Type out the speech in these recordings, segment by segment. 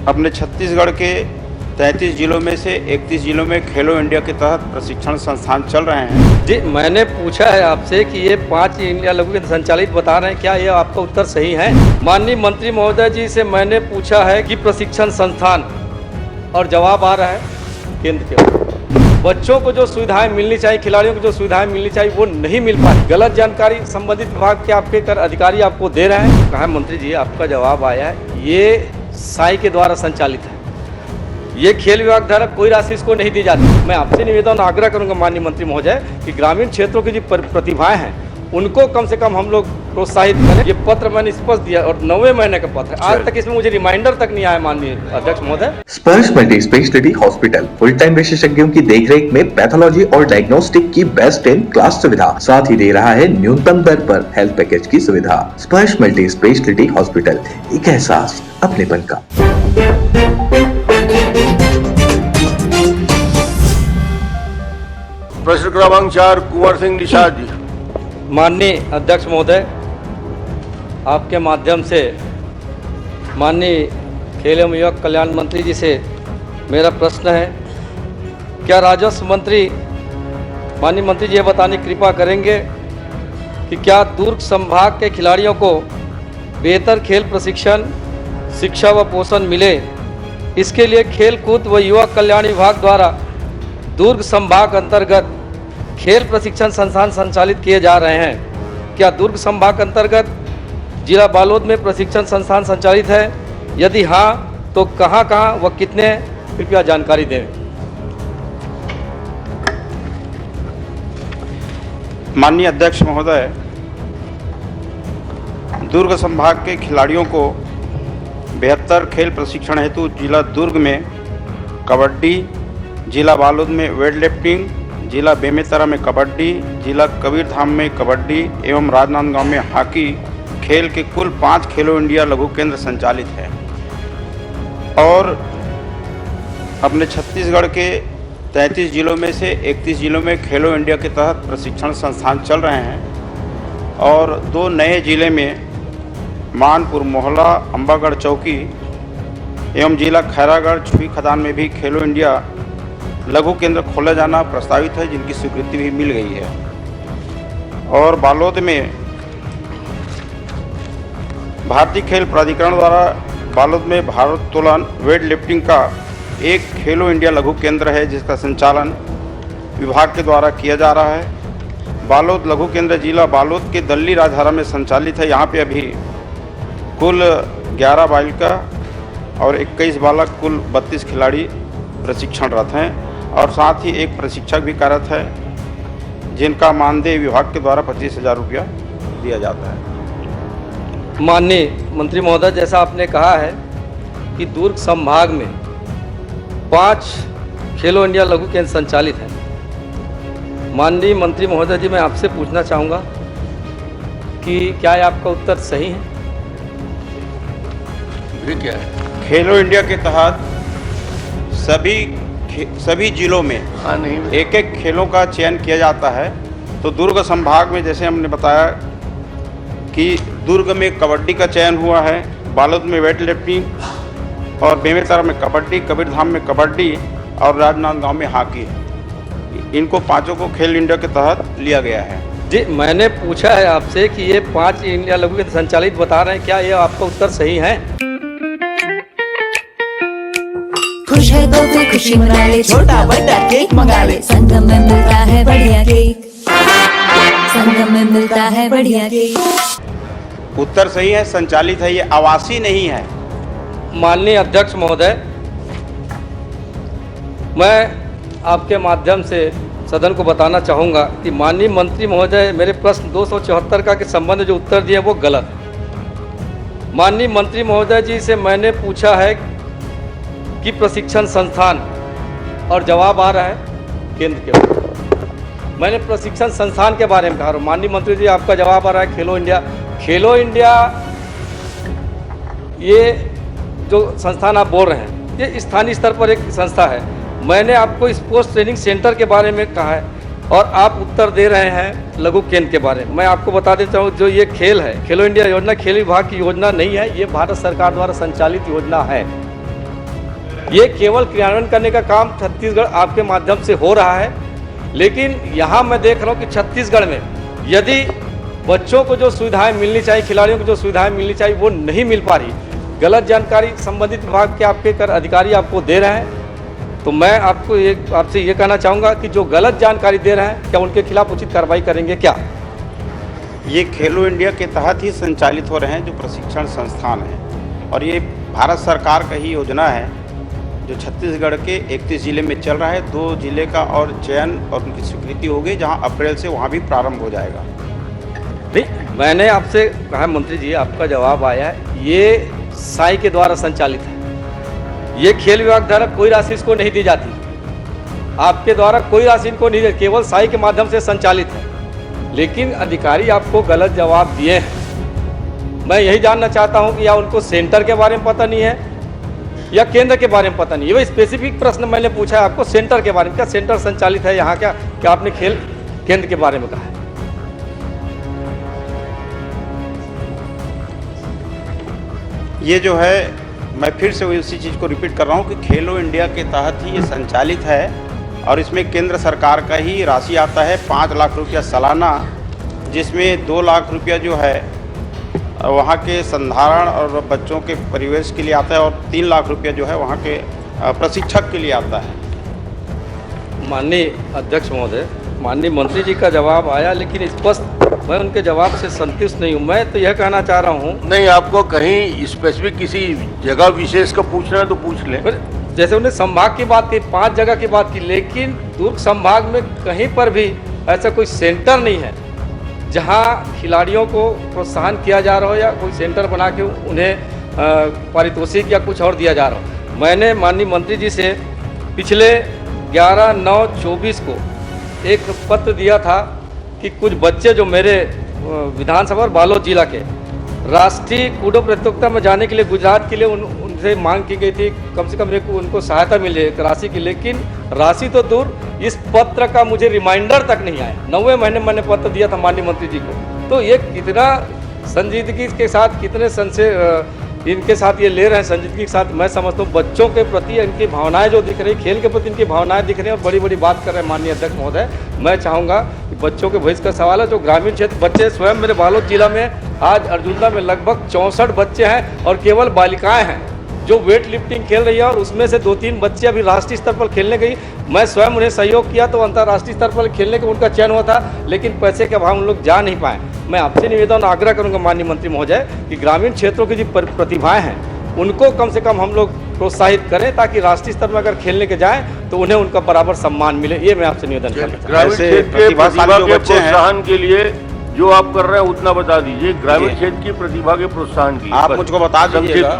अपने छत्तीसगढ़ के 33 जिलों में से 31 जिलों में खेलो इंडिया के तहत प्रशिक्षण संस्थान चल रहे हैं। जी, मैंने पूछा है आपसे कि ये 5 इंडिया लघु केंद्र संचालित बता रहे हैं, क्या ये आपका उत्तर सही है? माननीय मंत्री महोदय जी से मैंने पूछा है कि प्रशिक्षण संस्थान, और जवाब आ रहा है केंद्र के। बच्चों को जो सुविधाएं मिलनी चाहिए, खिलाड़ियों को जो सुविधाएं मिलनी चाहिए, वो नहीं मिल पाती। गलत जानकारी संबंधित विभाग के आपके अधिकारी आपको दे रहे हैं। कहा मंत्री जी, आपका जवाब आया है, ये साई के द्वारा संचालित है, ये खेल विभाग द्वारा कोई राशि इसको नहीं दी जाती। मैं आपसे निवेदन आग्रह करूंगा माननीय मंत्री महोदय कि ग्रामीण क्षेत्रों की जो प्रतिभाएं हैं उनको कम से कम हम लोग प्रोत्साहित करें। ये पत्र मैंने स्पष्ट दिया और 9वें महीने का पत्र है, आज तक इसमें मुझे रिमाइंडर तक नहीं आया माननीय अध्यक्ष महोदय। स्पर्श multi speciality hospital full time विशेषज्ञों की देखरेख में पैथोलॉजी और डायग्नोस्टिक की बेस्ट इन क्लास सुविधा, साथ ही दे रहा है न्यूनतम दर पर हेल्थ पैकेज की सुविधा। स्पर्श मल्टी स्पेशलिटी हॉस्पिटल, एक एहसास अपनेपन का। प्रश्न क्रमांक 4 कुंवर सिंह निषाद जी। माननीय अध्यक्ष महोदय, आपके माध्यम से माननीय खेल एवं युवक कल्याण मंत्री जी से मेरा प्रश्न है, क्या राजस्व मंत्री माननीय मंत्री जी ये बताने की कृपा करेंगे कि क्या दुर्ग संभाग के खिलाड़ियों को बेहतर खेल प्रशिक्षण, शिक्षा व पोषण मिले, इसके लिए खेल कूद व युवा कल्याण विभाग द्वारा दुर्ग संभाग अंतर्गत खेल प्रशिक्षण संस्थान संचालित किए जा रहे हैं। क्या दुर्ग संभाग अंतर्गत जिला बालोद में प्रशिक्षण संस्थान संचालित है? यदि हाँ तो कहाँ कहाँ व कितने, कृपया जानकारी दें। माननीय अध्यक्ष महोदय, दुर्ग संभाग के खिलाड़ियों को बेहतर खेल प्रशिक्षण हेतु जिला दुर्ग में कबड्डी, जिला बालोद में वेट लिफ्टिंग, जिला बेमेतरा में कबड्डी, जिला कबीरधाम में कबड्डी एवं राजनांदगांव में हॉकी खेल के कुल 5 खेलो इंडिया लघु केंद्र संचालित है। और अपने छत्तीसगढ़ के 33 जिलों में से 31 जिलों में खेलो इंडिया के तहत प्रशिक्षण संस्थान चल रहे हैं। और 2 नए जिले में मानपुर मोहला, अंबागढ़ चौकी एवं जिला खैरागढ़ छुई खदान में भी खेलो इंडिया लघु केंद्र खोला जाना प्रस्तावित है, जिनकी स्वीकृति भी मिल गई है। और बालोद में भारतीय खेल प्राधिकरण द्वारा बालोद में भारोत्तोलन वेट लिफ्टिंग का एक खेलो इंडिया लघु केंद्र है, जिसका संचालन विभाग के द्वारा किया जा रहा है। बालोद लघु केंद्र जिला बालोद के दल्ली राजहरा में संचालित है। यहाँ पे अभी कुल 11 बालिका और 21 बालक, कुल 32 खिलाड़ी प्रशिक्षणरत हैं और साथ ही एक प्रशिक्षक भी कार्यरत है, जिनका मानदेय विभाग के द्वारा 25,000 रुपया दिया जाता है। माननीय मंत्री महोदय, जैसा आपने कहा है कि दुर्ग संभाग में 5 खेलो इंडिया लघु केंद्र संचालित हैं। माननीय मंत्री महोदय जी, मैं आपसे पूछना चाहूँगा कि क्या ये आपका उत्तर सही है? ये क्या है? खेलो इंडिया के तहत सभी जिलों में एक एक खेलों का चयन किया जाता है। तो दुर्ग संभाग में जैसे हमने बताया कि दुर्ग में कबड्डी का चयन हुआ है, बालोद में वेट लिफ्टिंग और बेमेतरा में कबड्डी, कबीरधाम में कबड्डी और राजनांदगांव में हॉकी है। इनको 5 को खेल इंडिया के तहत लिया गया है। जी, मैंने पूछा है आपसे कि ये 5 इंडिया लघु केंद्र संचालित बता रहे हैं, क्या ये आपका उत्तर सही है? खुश है तो कोई खुशी मना ले, छोटा बड़ा केक मंगा ले, संगम में मिलता है बढ़िया केक, संगम में मिलता है बढ़िया केक। उत्तर सही है, संचालित है, ये आवासीय नहीं है। माननीय अध्यक्ष महोदय, मैं आपके माध्यम से सदन को बताना चाहूँगा कि माननीय मंत्री महोदय मेरे प्रश्न 274 का के संबंध जो उत्तर दिए वो गलत है। माननीय मंत्री महोदय जी से मैंने पूछा है कि प्रशिक्षण संस्थान, और जवाब आ रहा है केंद्र के। मैंने प्रशिक्षण संस्थान के बारे में कहा, माननीय मंत्री जी आपका जवाब आ रहा है खेलो इंडिया। खेलो इंडिया ये जो संस्थान आप बोल रहे हैं, ये स्थानीय स्तर पर एक संस्था है। मैंने आपको स्पोर्ट्स ट्रेनिंग सेंटर के बारे में कहा है और आप उत्तर दे रहे हैं लघु केंद्र के बारे में। मैं आपको बता देता हूँ, जो ये खेल है, खेलो इंडिया योजना खेल विभाग की योजना नहीं है, ये भारत सरकार द्वारा संचालित योजना है। ये केवल क्रियान्वयन करने का काम छत्तीसगढ़ आपके माध्यम से हो रहा है, लेकिन यहाँ मैं देख रहा हूँ कि छत्तीसगढ़ में यदि बच्चों को जो सुविधाएं मिलनी चाहिए, खिलाड़ियों को जो सुविधाएं मिलनी चाहिए वो नहीं मिल पा रही, गलत जानकारी संबंधित विभाग के आपके अधिकारी आपको दे रहे हैं। तो मैं आपसे ये कहना चाहूँगा कि जो गलत जानकारी दे रहे हैं क्या उनके खिलाफ उचित कार्रवाई करेंगे क्या? ये खेलो इंडिया के तहत ही संचालित हो रहे हैं जो प्रशिक्षण संस्थान हैं, और ये भारत सरकार का ही योजना है जो छत्तीसगढ़ के 31 जिले में चल रहा है। 2 जिले का और चयन और उनकी स्वीकृति हो गई, जहां अप्रैल से वहां भी प्रारंभ हो जाएगा। नहीं, मैंने आपसे कहा मंत्री जी, आपका जवाब आया है ये साई के द्वारा संचालित है, ये खेल विभाग द्वारा कोई राशि इसको नहीं दी जाती, आपके द्वारा कोई राशि इनको नहीं दी, केवल साई के माध्यम से संचालित है। लेकिन अधिकारी आपको गलत जवाब दिए हैं। मैं यही जानना चाहता हूं कि या उनको सेंटर के बारे में पता नहीं है या केंद्र के बारे में पता नहीं है। वही स्पेसिफिक प्रश्न मैंने पूछा है आपको सेंटर के बारे में, क्या सेंटर संचालित है यहाँ? क्या आपने खेल केंद्र के बारे में कहा है? ये जो है मैं फिर से उसी चीज़ को रिपीट कर रहा हूँ कि खेलो इंडिया के तहत ही ये संचालित है, और इसमें केंद्र सरकार का ही राशि आता है 5 लाख रुपया सालाना, जिसमें 2 लाख रुपया जो है वहाँ के संधारण और बच्चों के परिवेश के लिए आता है, और 3 लाख रुपया जो है वहाँ के प्रशिक्षक के लिए आता है। माननीय अध्यक्ष महोदय, माननीय मंत्री जी का जवाब आया, लेकिन स्पष्ट मैं उनके जवाब से संतुष्ट नहीं हूँ। मैं तो यह कहना चाह रहा हूँ, नहीं, आपको कहीं स्पेसिफिक किसी जगह विशेष का पूछना है तो पूछ लें। जैसे उन्होंने संभाग की बात की, 5 जगह की बात की, लेकिन दुर्ग संभाग में कहीं पर भी ऐसा कोई सेंटर नहीं है जहाँ खिलाड़ियों को प्रोत्साहन किया जा रहा हो या कोई सेंटर बना के उन्हें पारितोषिक या कुछ और दिया जा रहा हो। मैंने माननीय मंत्री जी से पिछले 11/9/24 को एक पत्र दिया था कि कुछ बच्चे जो मेरे विधानसभा और बालोद जिला के राष्ट्रीय कूडो प्रतियोगिता में जाने के लिए गुजरात के लिए उनसे मांग की गई थी, कम से कम उनको सहायता मिले एक राशि की, लेकिन राशि तो दूर, इस पत्र का मुझे रिमाइंडर तक नहीं आया। 9वें महीने मैंने पत्र दिया था माननीय मंत्री जी को। तो ये कितना संजीदगी के साथ, कितने संशय इनके साथ ये ले रहे हैं संजीदगी के साथ, मैं समझता हूँ बच्चों के प्रति इनकी भावनाएं जो दिख रही, खेल के प्रति इनकी भावनाएं दिख रही हैं और बड़ी बड़ी बात कर रहे हैं माननीय अध्यक्ष महोदय। मैं चाहूँगा कि बच्चों के भविष्य का सवाल है, जो ग्रामीण क्षेत्र बच्चे स्वयं मेरे बालोद जिला में आज अर्जुनदा में लगभग 64 बच्चे हैं और केवल बालिकाएँ हैं जो वेट लिफ्टिंग खेल रही है, और उसमें से 2-3 बच्चे अभी राष्ट्रीय स्तर पर खेलने गई। मैं स्वयं उन्हें सहयोग किया तो अंतर्राष्ट्रीय स्तर पर खेलने का उनका चयन हुआ था, लेकिन पैसे के अभाव उन लोग जा नहीं पाए। मैं आपसे निवेदन आग्रह करूंगा माननीय मंत्री महोदय कि ग्रामीण क्षेत्रों की जो प्रतिभाएं हैं उनको कम से कम हम लोग प्रोत्साहित करें, ताकि राष्ट्रीय स्तर पर अगर खेलने के जाएं तो उन्हें उनका बराबर सम्मान मिले। ये मैं आपसे निवेदन करना चाहता हूं। ग्रामीण क्षेत्र के प्रतिभा के प्रोत्साहन के लिए जो आप कर रहे हैं उतना बता दीजिए। ग्रामीण क्षेत्र की प्रतिभा के प्रोत्साहन के लिए आप मुझको बता दीजिएगा।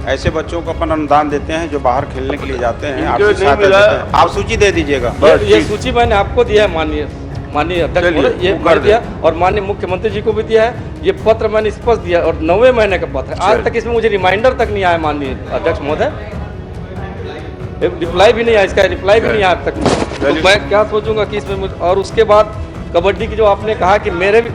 ऐसे बच्चों को अपन अनुदान देते हैं जो बाहर खेलने के लिए जाते हैं, आप सूची दे दीजिएगा। ये सूची मैंने आपको दिया है माननीय अध्यक्ष महोदय, ये कर दिया, और माननीय मुख्यमंत्री जी को भी दिया है। ये पत्र मैंने स्पष्ट दिया और 9वें महीने का पत्र है, आज तक इसमें मुझे रिमाइंडर तक नहीं आया माननीय अध्यक्ष महोदय, रिप्लाई भी नहीं आया, इसका रिप्लाई भी नहीं आया अब तक। तो मैं क्या सोचूंगा कि इसमें और उसके बाद कबड्डी की जो आपने कहा कि मेरे भी,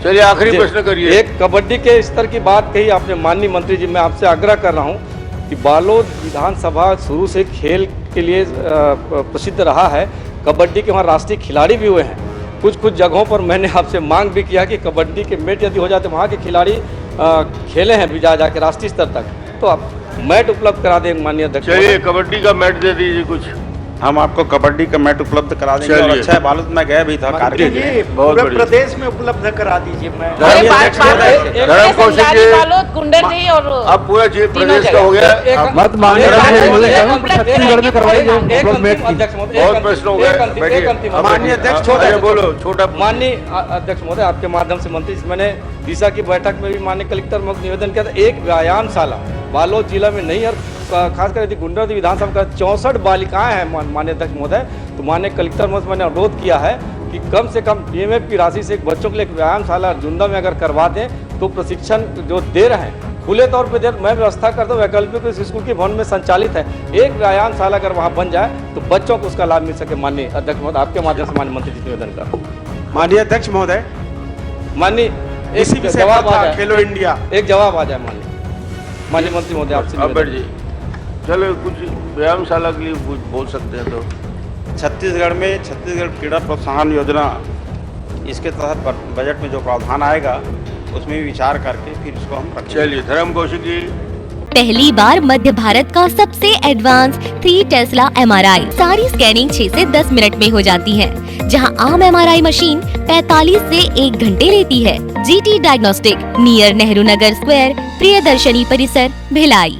चलिए आखिरी प्रश्न करिए। एक कबड्डी के स्तर की बात कही आपने माननीय मंत्री जी, मैं आपसे आग्रह कर रहा हूँ कि बालोद विधानसभा शुरू से खेल के लिए प्रसिद्ध रहा है, कबड्डी के वहाँ राष्ट्रीय खिलाड़ी भी हुए हैं। कुछ जगहों पर मैंने आपसे मांग भी किया कि कबड्डी के मैच यदि हो जाते वहाँ के खिलाड़ी खेले हैं भी जाके राष्ट्रीय स्तर तक, तो आप मैट उपलब्ध करा दें माननीय अध्यक्ष। चलिए कबड्डी का मैट दे दीजिए कुछ। हम आपको कबड्डी का मैट उपलब्ध करा देंगे। और अच्छा है, बालोद में गया भी था कार्य, पूरे प्रदेश में उपलब्ध करा दीजिए। मैं कुंडली और अब पूरा प्रदेश का हो गया। मत मांगे छत्तीसगढ़ में करवाइए। बहुत प्रश्न हो गए। माननीय अध्यक्ष बोलो छोटा। माननीय अध्यक्ष महोदय, आपके माध्यम से मंत्री, मैंने दिशा की बैठक में भी माननीय कलेक्टर में निवेदन किया था, एक व्यायाम शाला बालोद जिला में नहीं, और खासकर यदि गुंडरदेव विधानसभा का 64 बालिकाएं हैं माननीय अध्यक्ष महोदय, तो माननीय कलेक्टर में मैंने अनुरोध किया है कि कम से कम DMF की राशि से बच्चों के लिए एक व्यायामशाला अर्जुनदा में अगर करवा दें तो प्रशिक्षण जो दे रहे हैं खुले तौर पे दे, मैं व्यवस्था करता हूँ। वैकल्पिक इस स्कूल के भवन में संचालित है, एक व्यायामशाला अगर वहाँ बन जाए तो बच्चों को उसका लाभ मिल सके। माननीय अध्यक्ष महोदय, आपके माध्यम से माननीय मंत्री जी निवेदन कर। माननीय अध्यक्ष महोदय, माननीय इसी विषय जवाब पर आ था जाए, खेलो इंडिया, एक जवाब आ जाए माननीय मंत्री महोदय आपसे। चलो कुछ व्यायामशाला के लिए कुछ बोल सकते हैं तो। छत्तीसगढ़ में छत्तीसगढ़ क्रीड़ा प्रोत्साहन योजना, इसके तहत बजट में जो प्रावधान आएगा उसमें भी विचार करके फिर इसको हम रखेंगे। चलिए धर्म कौशिक जी। पहली बार मध्य भारत का सबसे एडवांस 3 टेस्ला MRI, सारी स्कैनिंग 6 से 10 मिनट में हो जाती है, जहां आम MRI मशीन 45 से 1 घंटे लेती है। GT diagnostic, near Nehru Nagar square, Priyadarshini परिसर, भिलाई।